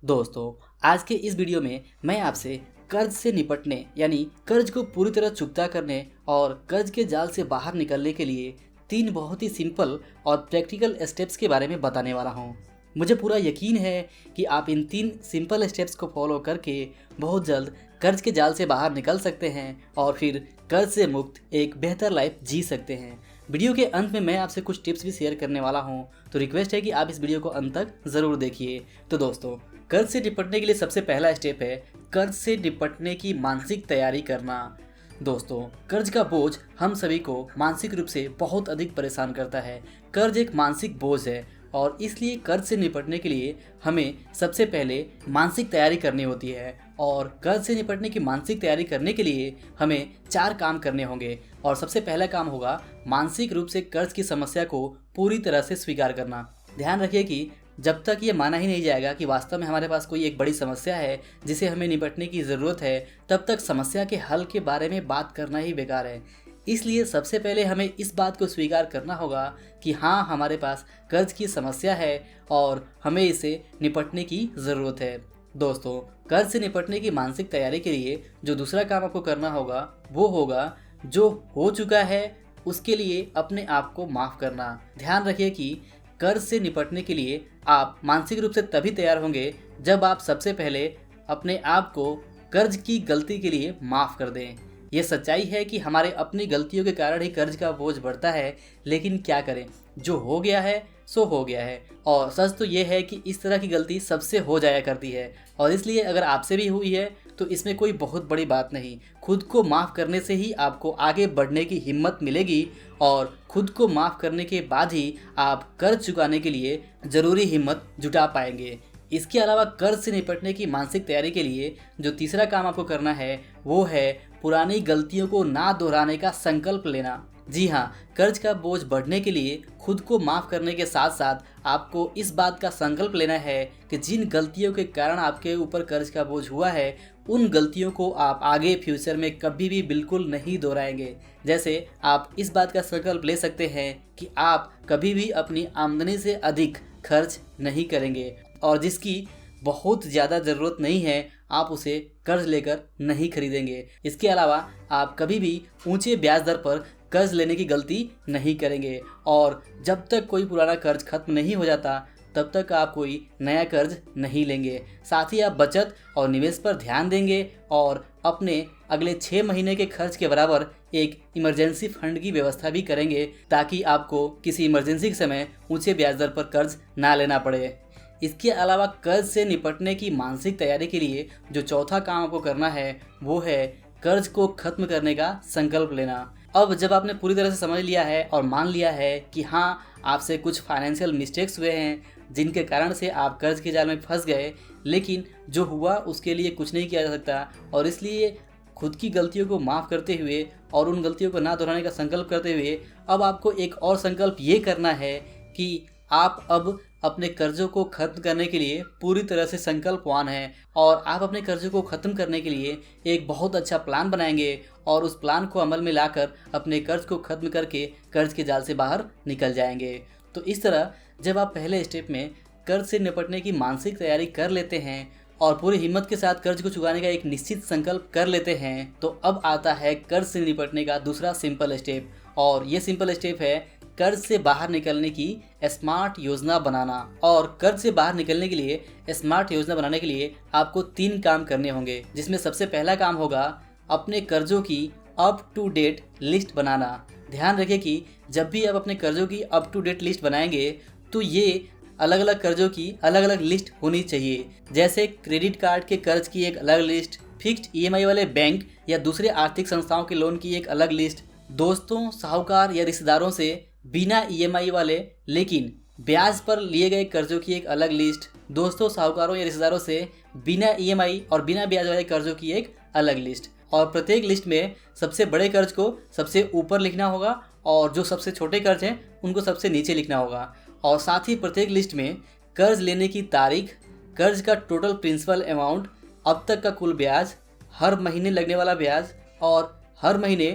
दोस्तों, आज के इस वीडियो में मैं आपसे कर्ज से निपटने यानी कर्ज को पूरी तरह चुकता करने और कर्ज के जाल से बाहर निकलने के लिए 3 बहुत ही सिंपल और प्रैक्टिकल स्टेप्स के बारे में बताने वाला हूं। मुझे पूरा यकीन है कि आप इन 3 सिंपल स्टेप्स को फॉलो करके बहुत जल्द कर्ज के जाल से बाहर निकल सकते हैं और फिर कर्ज से मुक्त एक बेहतर लाइफ जी सकते हैं। वीडियो के अंत में मैं आपसे कुछ टिप्स भी शेयर करने वाला हूं, तो रिक्वेस्ट है कि आप इस वीडियो को अंत तक ज़रूर देखिए। तो दोस्तों, कर्ज से निपटने के लिए सबसे पहला स्टेप है कर्ज से निपटने की मानसिक तैयारी करना। दोस्तों, कर्ज का बोझ हम सभी को मानसिक रूप से बहुत अधिक परेशान करता है। कर्ज एक मानसिक बोझ है और इसलिए कर्ज से निपटने के लिए हमें सबसे पहले मानसिक तैयारी करनी होती है। और कर्ज से निपटने की मानसिक तैयारी करने के लिए हमें 4 काम करने होंगे। और सबसे पहला काम होगा मानसिक रूप से कर्ज की समस्या को पूरी तरह से स्वीकार करना। ध्यान रखिए कि जब तक ये माना ही नहीं जाएगा कि वास्तव में हमारे पास कोई एक बड़ी समस्या है जिसे हमें निपटने की ज़रूरत है, तब तक समस्या के हल के बारे में बात करना ही बेकार है। इसलिए सबसे पहले हमें इस बात को स्वीकार करना होगा कि हाँ, हमारे पास कर्ज की समस्या है और हमें इसे निपटने की ज़रूरत है। दोस्तों, कर्ज से निपटने की मानसिक तैयारी के लिए जो दूसरा काम आपको करना होगा वो होगा जो हो चुका है उसके लिए अपने आप को माफ़ करना। ध्यान रखिए कि कर्ज से निपटने के लिए आप मानसिक रूप से तभी तैयार होंगे जब आप सबसे पहले अपने आप को कर्ज की गलती के लिए माफ़ कर दें। यह सच्चाई है कि हमारे अपनी गलतियों के कारण ही कर्ज का बोझ बढ़ता है, लेकिन क्या करें, जो हो गया है सो हो गया है। और सच तो ये है कि इस तरह की गलती सबसे हो जाया करती है और इसलिए अगर आपसे भी हुई है तो इसमें कोई बहुत बड़ी बात नहीं। खुद को माफ़ करने से ही आपको आगे बढ़ने की हिम्मत मिलेगी और खुद को माफ़ करने के बाद ही आप कर्ज चुकाने के लिए ज़रूरी हिम्मत जुटा पाएंगे। इसके अलावा कर्ज से निपटने की मानसिक तैयारी के लिए जो तीसरा काम आपको करना है वो है पुरानी गलतियों को ना दोहराने का संकल्प लेना। जी हाँ, कर्ज का बोझ बढ़ने के लिए खुद को माफ़ करने के साथ साथ आपको इस बात का संकल्प लेना है कि जिन गलतियों के कारण आपके ऊपर कर्ज का बोझ हुआ है उन गलतियों को आप आगे फ्यूचर में कभी भी बिल्कुल नहीं दोहराएंगे। जैसे आप इस बात का संकल्प ले सकते हैं कि आप कभी भी अपनी आमदनी से अधिक खर्च नहीं करेंगे और जिसकी बहुत ज़्यादा ज़रूरत नहीं है आप उसे कर्ज लेकर नहीं खरीदेंगे। इसके अलावा आप कभी भी ऊंचे ब्याज दर पर कर्ज लेने की गलती नहीं करेंगे और जब तक कोई पुराना कर्ज खत्म नहीं हो जाता तब तक आप कोई नया कर्ज नहीं लेंगे। साथ ही आप बचत और निवेश पर ध्यान देंगे और अपने अगले 6 महीने के खर्च के बराबर एक इमरजेंसी फंड की व्यवस्था भी करेंगे ताकि आपको किसी इमरजेंसी के समय ऊंचे ब्याज दर पर कर्ज ना लेना पड़े। इसके अलावा कर्ज से निपटने की मानसिक तैयारी के लिए जो चौथा काम आपको करना है वो है कर्ज को खत्म करने का संकल्प लेना। अब जब आपने पूरी तरह से समझ लिया है और मान लिया है कि हाँ, आपसे कुछ फाइनेंशियल मिस्टेक्स हुए हैं जिनके कारण से आप कर्ज के जाल में फंस गए, लेकिन जो हुआ उसके लिए कुछ नहीं किया जा सकता और इसलिए खुद की गलतियों को माफ़ करते हुए और उन गलतियों को ना दोहराने का संकल्प करते हुए अब आपको एक और संकल्प ये करना है कि आप अब अपने कर्जों को खत्म करने के लिए पूरी तरह से संकल्पवान हैं और आप अपने कर्जों को ख़त्म करने के लिए एक बहुत अच्छा प्लान बनाएंगे और उस प्लान को अमल में लाकर अपने कर्ज को ख़त्म करके कर्ज के जाल से बाहर निकल जाएंगे। तो इस तरह जब आप पहले स्टेप में कर्ज से निपटने की मानसिक तैयारी कर लेते हैं और पूरी हिम्मत के साथ कर्ज को चुकाने का एक निश्चित संकल्प कर लेते हैं, तो अब आता है कर्ज से निपटने का दूसरा सिंपल स्टेप। और ये सिंपल स्टेप है कर्ज से बाहर निकलने की स्मार्ट योजना बनाना। और कर्ज से बाहर निकलने के लिए स्मार्ट योजना बनाने के लिए आपको 3 काम करने होंगे, जिसमें सबसे पहला काम होगा अपने कर्जों की अप टू डेट लिस्ट बनाना। ध्यान रखें कि जब भी आप अपने कर्जों की अप टू डेट लिस्ट बनाएंगे तो ये अलग अलग कर्जों की अलग अलग लिस्ट होनी चाहिए। जैसे क्रेडिट कार्ड के कर्ज की एक अलग लिस्ट, फिक्स्ड ईएमआई वाले बैंक या दूसरे आर्थिक संस्थाओं के लोन की एक अलग लिस्ट, दोस्तों, साहूकार या रिश्तेदारों से बिना ईएमआई वाले लेकिन ब्याज पर लिए गए कर्जों की एक अलग लिस्ट, दोस्तों, साहूकारों या रिश्तेदारों से बिना ईएमआई और बिना ब्याज वाले कर्जों की एक अलग लिस्ट। और प्रत्येक लिस्ट में सबसे बड़े कर्ज को सबसे ऊपर लिखना होगा और जो सबसे छोटे कर्ज हैं उनको सबसे नीचे लिखना होगा। और साथ ही प्रत्येक लिस्ट में कर्ज लेने की तारीख, कर्ज का टोटल प्रिंसिपल अमाउंट, अब तक का कुल ब्याज, हर महीने लगने वाला ब्याज और हर महीने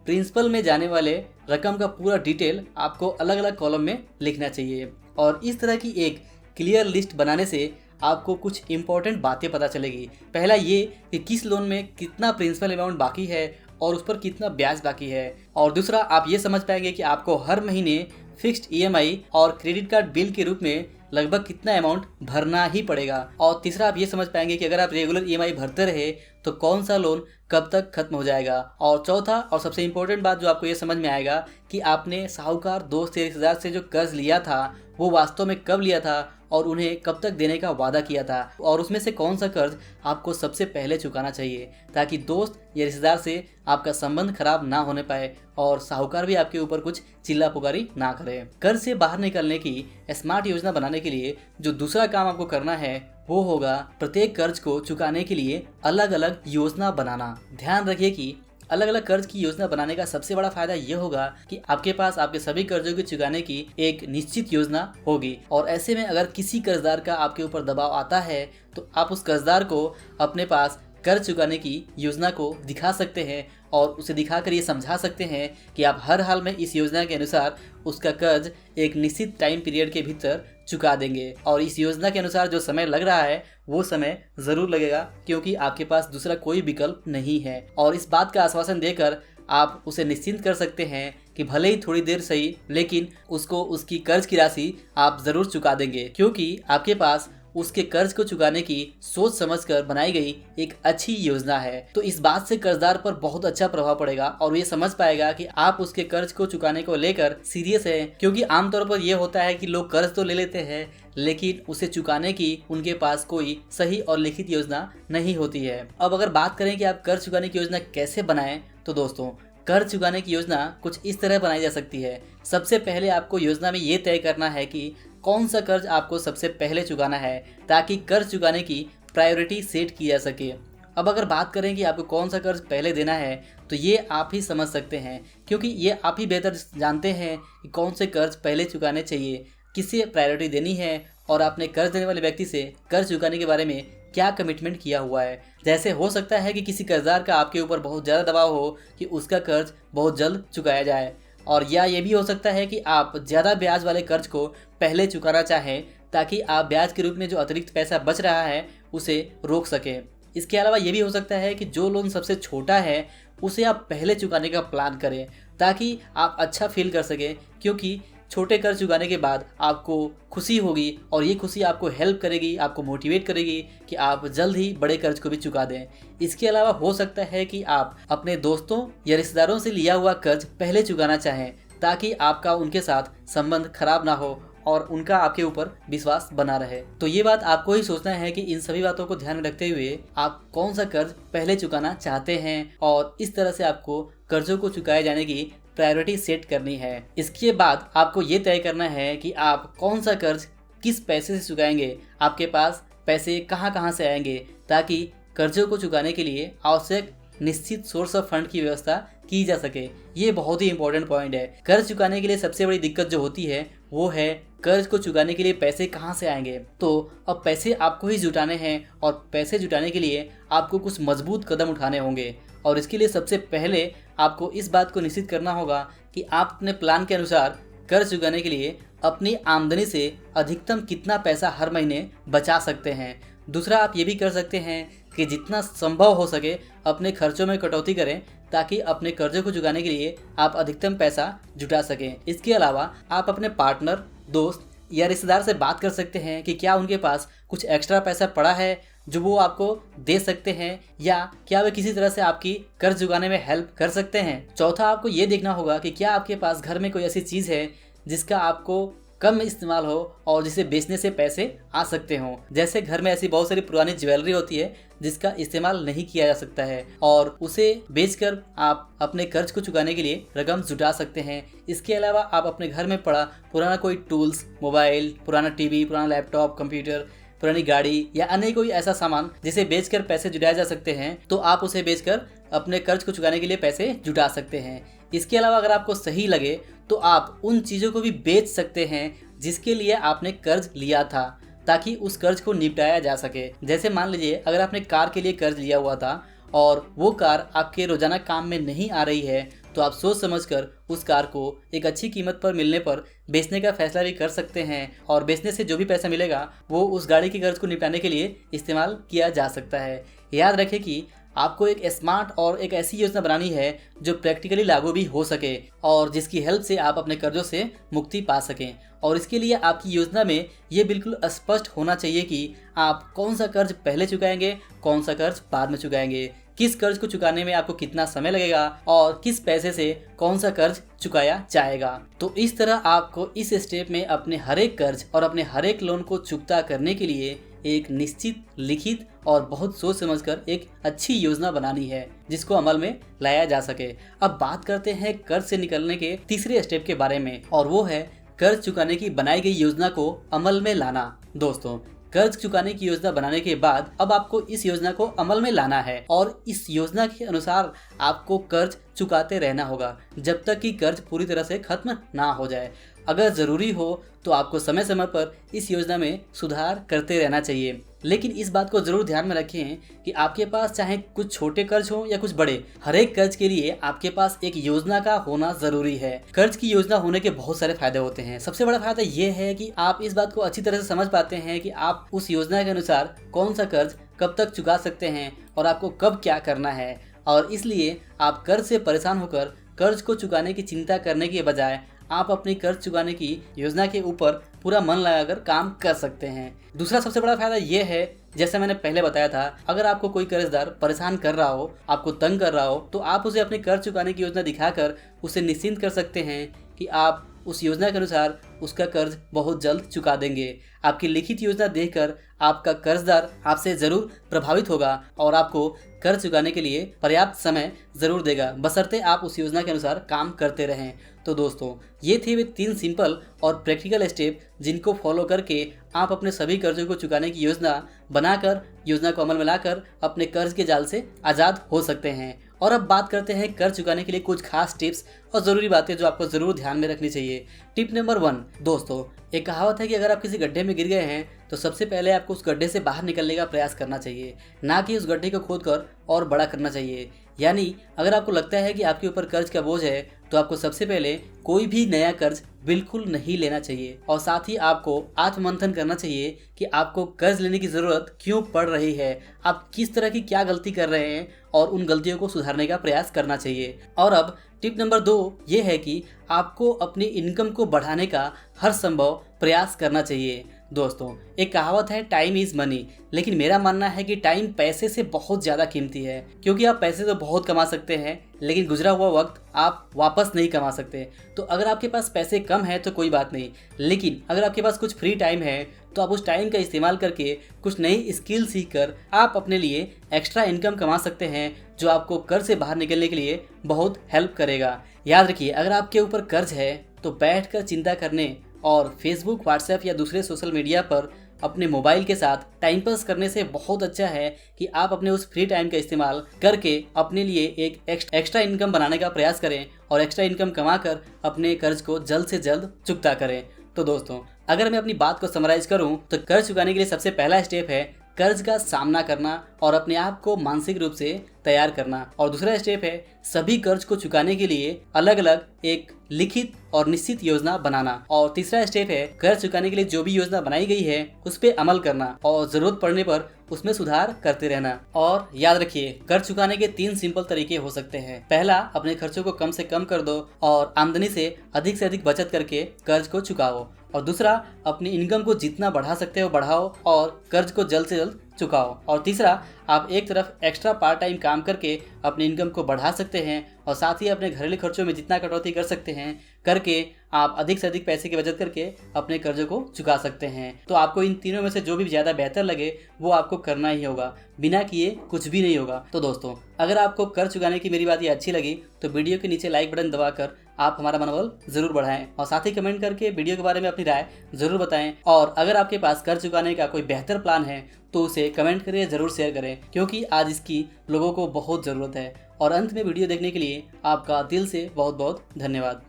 प्रिंसिपल में जाने वाले रकम का पूरा डिटेल आपको अलग अलग कॉलम में लिखना चाहिए। और इस तरह की एक क्लियर लिस्ट बनाने से आपको कुछ इम्पोर्टेंट बातें पता चलेगी। पहला ये कि किस लोन में कितना प्रिंसिपल अमाउंट बाकी है और उस पर कितना ब्याज बाकी है, और दूसरा आप ये समझ पाएंगे कि आपको हर महीने फिक्स्ड ईएमआई और क्रेडिट कार्ड बिल के रूप में लगभग कितना अमाउंट भरना ही पड़ेगा, और तीसरा आप ये समझ पाएंगे कि अगर आप रेगुलर ईएमआई भरते रहे तो कौन सा लोन कब तक खत्म हो जाएगा, और चौथा और सबसे इम्पोर्टेंट बात जो आपको ये समझ में आएगा कि आपने साहूकार, दोस्त या रिश्तेदार से जो कर्ज लिया था वो वास्तव में कब लिया था और उन्हें कब तक देने का वादा किया था, और उसमें से कौन सा कर्ज आपको सबसे पहले चुकाना चाहिए, ताकि दोस्त या रिश्तेदार से आपका संबंध खराब ना होने पाए और साहूकार भी आपके ऊपर कुछ चिल्ला पुकारी ना करे। कर्ज से बाहर निकलने की स्मार्ट योजना बनाने के लिए जो दूसरा काम आपको करना है वो होगा प्रत्येक कर्ज को चुकाने के लिए अलग अलग योजना बनाना। ध्यान रखिए कि अलग अलग कर्ज की योजना बनाने का सबसे बड़ा फायदा ये होगा कि आपके पास आपके सभी कर्जों को चुकाने की एक निश्चित योजना होगी, और ऐसे में अगर किसी कर्जदार का आपके ऊपर दबाव आता है तो आप उस कर्जदार को अपने पास कर्ज चुकाने की योजना को दिखा सकते हैं और उसे दिखाकर ये समझा सकते हैं कि आप हर हाल में इस योजना के अनुसार उसका कर्ज एक निश्चित टाइम पीरियड के भीतर चुका देंगे, और इस योजना के अनुसार जो समय लग रहा है वो समय ज़रूर लगेगा क्योंकि आपके पास दूसरा कोई विकल्प नहीं है। और इस बात का आश्वासन देकर आप उसे निश्चिंत कर सकते हैं कि भले ही थोड़ी देर सही लेकिन उसको उसकी कर्ज की राशि आप ज़रूर चुका देंगे, क्योंकि आपके पास उसके कर्ज को चुकाने की सोच समझकर बनाई गई एक अच्छी योजना है। तो इस बात से कर्जदार पर बहुत अच्छा प्रभाव पड़ेगा और ये समझ पाएगा कि आप उसके कर्ज को चुकाने को लेकर सीरियस है, क्योंकि आमतौर पर यह होता है कि लोग कर्ज तो ले लेते हैं लेकिन उसे चुकाने की उनके पास कोई सही और लिखित योजना नहीं होती है। अब अगर बात करें कि आप कर्ज चुकाने की योजना कैसे बनाएं, तो दोस्तों कर्ज चुकाने की योजना कुछ इस तरह बनाई जा सकती है। सबसे पहले आपको योजना में ये तय करना है कि कौन सा कर्ज आपको सबसे पहले चुकाना है, ताकि कर्ज चुकाने की प्रायोरिटी सेट की जा सके। अब अगर बात करें कि आपको कौन सा कर्ज पहले देना है तो ये आप ही समझ सकते हैं, क्योंकि ये आप ही बेहतर जानते हैं कि कौन से कर्ज पहले चुकाने चाहिए, किसे प्रायोरिटी देनी है और आपने कर्ज देने वाले व्यक्ति से कर्ज चुकाने के बारे में क्या कमिटमेंट किया हुआ है। जैसे हो सकता है कि किसी कर्जदार का आपके ऊपर बहुत ज़्यादा दबाव हो कि उसका कर्ज बहुत जल्द चुकाया जाए, और या ये भी हो सकता है कि आप ज़्यादा ब्याज वाले कर्ज को पहले चुकाना चाहें ताकि आप ब्याज के रूप में जो अतिरिक्त पैसा बच रहा है उसे रोक सकें। इसके अलावा ये भी हो सकता है कि जो लोन सबसे छोटा है उसे आप पहले चुकाने का प्लान करें ताकि आप अच्छा फील कर सकें, क्योंकि छोटे कर्ज चुकाने के बाद आपको खुशी होगी और ये खुशी आपको हेल्प करेगी, आपको मोटिवेट करेगी कि आप जल्द ही बड़े कर्ज को भी चुका दें। इसके अलावा हो सकता है कि आप अपने दोस्तों या रिश्तेदारों से लिया हुआ कर्ज पहले चुकाना चाहें ताकि आपका उनके साथ संबंध खराब ना हो और उनका आपके ऊपर विश्वास बना रहे। तो ये बात आपको ही सोचना है कि इन सभी बातों को ध्यान में रखते हुए आप कौन सा कर्ज पहले चुकाना चाहते हैं, और इस तरह से आपको कर्जों को चुकाए जाने की प्रायोरिटी सेट करनी है। इसके बाद आपको ये तय करना है कि आप कौन सा कर्ज किस पैसे से चुकाएंगे, आपके पास पैसे कहाँ से आएंगे, ताकि कर्जों को चुकाने के लिए आवश्यक निश्चित सोर्स ऑफ फंड की व्यवस्था की जा सके। ये बहुत ही इंपॉर्टेंट पॉइंट है। कर्ज चुकाने के लिए सबसे बड़ी दिक्कत जो होती है वो है कर्ज को चुकाने के लिए पैसे कहाँ से आएंगे। तो अब पैसे आपको ही जुटाने हैं और पैसे जुटाने के लिए आपको कुछ मजबूत कदम उठाने होंगे, और इसके लिए सबसे पहले आपको इस बात को निश्चित करना होगा कि आप अपने प्लान के अनुसार कर्ज चुकाने के लिए अपनी आमदनी से अधिकतम कितना पैसा हर महीने बचा सकते हैं। दूसरा आप ये भी कर सकते हैं कि जितना संभव हो सके अपने खर्चों में कटौती करें ताकि अपने कर्जों को चुकाने के लिए आप अधिकतम पैसा जुटा सकें। इसके अलावा आप अपने पार्टनर, दोस्त या रिश्तेदार से बात कर सकते हैं कि क्या उनके पास कुछ एक्स्ट्रा पैसा पड़ा है जो वो आपको दे सकते हैं, या क्या वे किसी तरह से आपकी कर्ज चुकाने में हेल्प कर सकते हैं। चौथा आपको ये देखना होगा कि क्या आपके पास घर में कोई ऐसी चीज़ है जिसका आपको कम इस्तेमाल हो और जिसे बेचने से पैसे आ सकते हों। जैसे घर में ऐसी बहुत सारी पुरानी ज्वेलरी होती है जिसका इस्तेमाल नहीं किया जा सकता है और उसे बेचकर आप अपने कर्ज को चुकाने के लिए रकम जुटा सकते हैं। इसके अलावा आप अपने घर में पड़ा पुराना कोई टूल्स, मोबाइल, पुराना टीवी, पुराना लैपटॉप, कंप्यूटर, पुरानी गाड़ी या अन्य कोई ऐसा सामान जिसे बेचकर पैसे जुटाए जा सकते हैं, तो आप उसे बेचकर अपने कर्ज को चुकाने के लिए पैसे जुटा सकते हैं। इसके अलावा अगर आपको सही लगे तो आप उन चीज़ों को भी बेच सकते हैं जिसके लिए आपने कर्ज लिया था, ताकि उस कर्ज को निपटाया जा सके। जैसे मान लीजिए अगर आपने कार के लिए कर्ज लिया हुआ था और वो कार आपके रोजाना काम में नहीं आ रही है, तो आप सोच समझकर उस कार को एक अच्छी कीमत पर मिलने पर बेचने का फैसला भी कर सकते हैं और बेचने से जो भी पैसा मिलेगा वो उस गाड़ी के कर्ज को निपटाने के लिए इस्तेमाल किया जा सकता है। याद रखें कि आपको एक स्मार्ट और एक ऐसी योजना बनानी है जो प्रैक्टिकली लागू भी हो सके और जिसकी हेल्प से आप अपने कर्जों से मुक्ति पा सकें। और इसके लिए आपकी योजना में ये बिल्कुल स्पष्ट होना चाहिए कि आप कौन सा कर्ज पहले चुकाएंगे, कौन सा कर्ज बाद में चुकाएंगे, किस कर्ज को चुकाने में आपको कितना समय लगेगा और किस पैसे से कौन सा कर्ज चुकाया जाएगा। तो इस तरह आपको इस स्टेप में अपने हर एक कर्ज और अपने हर एक लोन को चुकता करने के लिए एक निश्चित, लिखित और बहुत सोच समझकर एक अच्छी योजना बनानी है जिसको अमल में लाया जा सके। अब बात करते हैं कर्ज से निकलने के तीसरे स्टेप के बारे में और वो है कर्ज चुकाने की बनाई गई योजना को अमल में लाना। दोस्तों, कर्ज चुकाने की योजना बनाने के बाद अब आपको इस योजना को अमल में लाना है और इस योजना के अनुसार आपको कर्ज चुकाते रहना होगा जब तक कि कर्ज पूरी तरह से खत्म ना हो जाए। अगर ज़रूरी हो तो आपको समय समय पर इस योजना में सुधार करते रहना चाहिए, लेकिन इस बात को ज़रूर ध्यान में रखें कि आपके पास चाहे कुछ छोटे कर्ज हो या कुछ बड़े, हर एक कर्ज के लिए आपके पास एक योजना का होना ज़रूरी है। कर्ज की योजना होने के बहुत सारे फायदे होते हैं। सबसे बड़ा फायदा ये है कि आप इस बात को अच्छी तरह से समझ पाते हैं कि आप उस योजना के अनुसार कौन सा कर्ज कब तक चुका सकते हैं और आपको कब क्या करना है, और इसलिए आप कर्ज से परेशान होकर कर्ज को चुकाने की चिंता करने के बजाय आप अपनी कर्ज चुकाने की योजना के ऊपर पूरा मन लगाकर काम कर सकते हैं। दूसरा सबसे बड़ा फायदा ये है, जैसे मैंने पहले बताया था, अगर आपको कोई कर्जदार परेशान कर रहा हो, आपको तंग कर रहा हो, तो आप उसे अपनी कर्ज चुकाने की योजना दिखाकर उसे निश्चिंत कर सकते हैं कि आप उस योजना के अनुसार उसका कर्ज बहुत जल्द चुका देंगे। आपकी लिखित योजना देखकर आपका कर्जदार आपसे ज़रूर प्रभावित होगा और आपको कर्ज चुकाने के लिए पर्याप्त समय ज़रूर देगा, बशर्ते आप उस योजना के अनुसार काम करते रहें। तो दोस्तों, ये थे वे 3 सिंपल और प्रैक्टिकल स्टेप जिनको फॉलो करके आप अपने सभी कर्जों को चुकाने की योजना बनाकर, योजना को अमल में लाकर अपने कर्ज के जाल से आज़ाद हो सकते हैं। और अब बात करते हैं कर्ज चुकाने के लिए कुछ खास टिप्स और ज़रूरी बातें जो आपको ज़रूर ध्यान में रखनी चाहिए। टिप नंबर 1, दोस्तों, एक कहावत है कि अगर आप किसी गड्ढे में गिर गए हैं तो सबसे पहले आपको उस गड्ढे से बाहर निकलने का प्रयास करना चाहिए, ना कि उस गड्ढे को खोदकर और बड़ा करना चाहिए। यानी अगर आपको लगता है कि आपके ऊपर कर्ज का बोझ है तो आपको सबसे पहले कोई भी नया कर्ज बिल्कुल नहीं लेना चाहिए और साथ ही आपको आत्ममंथन करना चाहिए कि आपको कर्ज लेने की ज़रूरत क्यों पड़ रही है, आप किस तरह की क्या गलती कर रहे हैं और उन गलतियों को सुधारने का प्रयास करना चाहिए। और अब टिप नंबर 2 ये है कि आपको अपनी इनकम को बढ़ाने का हर संभव प्रयास करना चाहिए। दोस्तों, एक कहावत है टाइम इज़ मनी, लेकिन मेरा मानना है कि टाइम पैसे से बहुत ज़्यादा कीमती है, क्योंकि आप पैसे तो बहुत कमा सकते हैं लेकिन गुजरा हुआ वक्त आप वापस नहीं कमा सकते। तो अगर आपके पास पैसे कम है तो कोई बात नहीं, लेकिन अगर आपके पास कुछ फ्री टाइम है तो आप उस टाइम का इस्तेमाल करके कुछ नई स्किल सीख कर आप अपने लिए एक्स्ट्रा इनकम कमा सकते हैं जो आपको कर्ज से बाहर निकलने के लिए बहुत हेल्प करेगा। याद रखिए, अगर आपके ऊपर कर्ज है तो बैठकर चिंता करने और फेसबुक, व्हाट्सएप या दूसरे सोशल मीडिया पर अपने मोबाइल के साथ टाइम पास करने से बहुत अच्छा है कि आप अपने उस फ्री टाइम का इस्तेमाल करके अपने लिए एक एक्स्ट्रा इनकम बनाने का प्रयास करें और एक्स्ट्रा इनकम कमाकर अपने कर्ज को जल्द से जल्द चुकता करें। तो दोस्तों, अगर मैं अपनी बात को समराइज करूं तो कर्ज चुकाने के लिए सबसे पहला स्टेप है कर्ज का सामना करना और अपने आप को मानसिक रूप से तैयार करना, और दूसरा स्टेप है सभी कर्ज को चुकाने के लिए अलग अलग एक लिखित और निश्चित योजना बनाना, और तीसरा स्टेप है कर्ज चुकाने के लिए जो भी योजना बनाई गई है उस पर अमल करना और जरूरत पड़ने पर उसमें सुधार करते रहना। और याद रखिए, कर्ज चुकाने के 3 सिंपल तरीके हो सकते हैं। पहला, अपने खर्चों को कम से कम कर दो और आमदनी से अधिक बचत करके कर्ज को चुकाओ, और दूसरा, अपनी इनकम को जितना बढ़ा सकते हो बढ़ाओ और कर्ज को जल्द से जल्द चुकाओ, और तीसरा, आप एक तरफ एक्स्ट्रा पार्ट टाइम काम करके अपनी इनकम को बढ़ा सकते हैं और साथ ही अपने घरेलू खर्चों में जितना कटौती कर सकते हैं करके आप अधिक से अधिक पैसे की बचत करके अपने कर्जों को चुका सकते हैं। तो आपको इन तीनों में से जो भी ज़्यादा बेहतर लगे वो आपको करना ही होगा, बिना किए कुछ भी नहीं होगा। तो दोस्तों, अगर आपको कर्ज चुकाने की मेरी बात ये अच्छी लगी तो वीडियो के नीचे लाइक बटन दबाकर आप हमारा मनोबल ज़रूर बढ़ाएं और साथ ही कमेंट करके वीडियो के बारे में अपनी राय ज़रूर बताएं। और अगर आपके पास कर्ज चुकाने का कोई बेहतर प्लान है तो उसे कमेंट करके ज़रूर शेयर करें, क्योंकि आज इसकी लोगों को बहुत ज़रूरत है। और अंत में वीडियो देखने के लिए आपका दिल से बहुत बहुत धन्यवाद।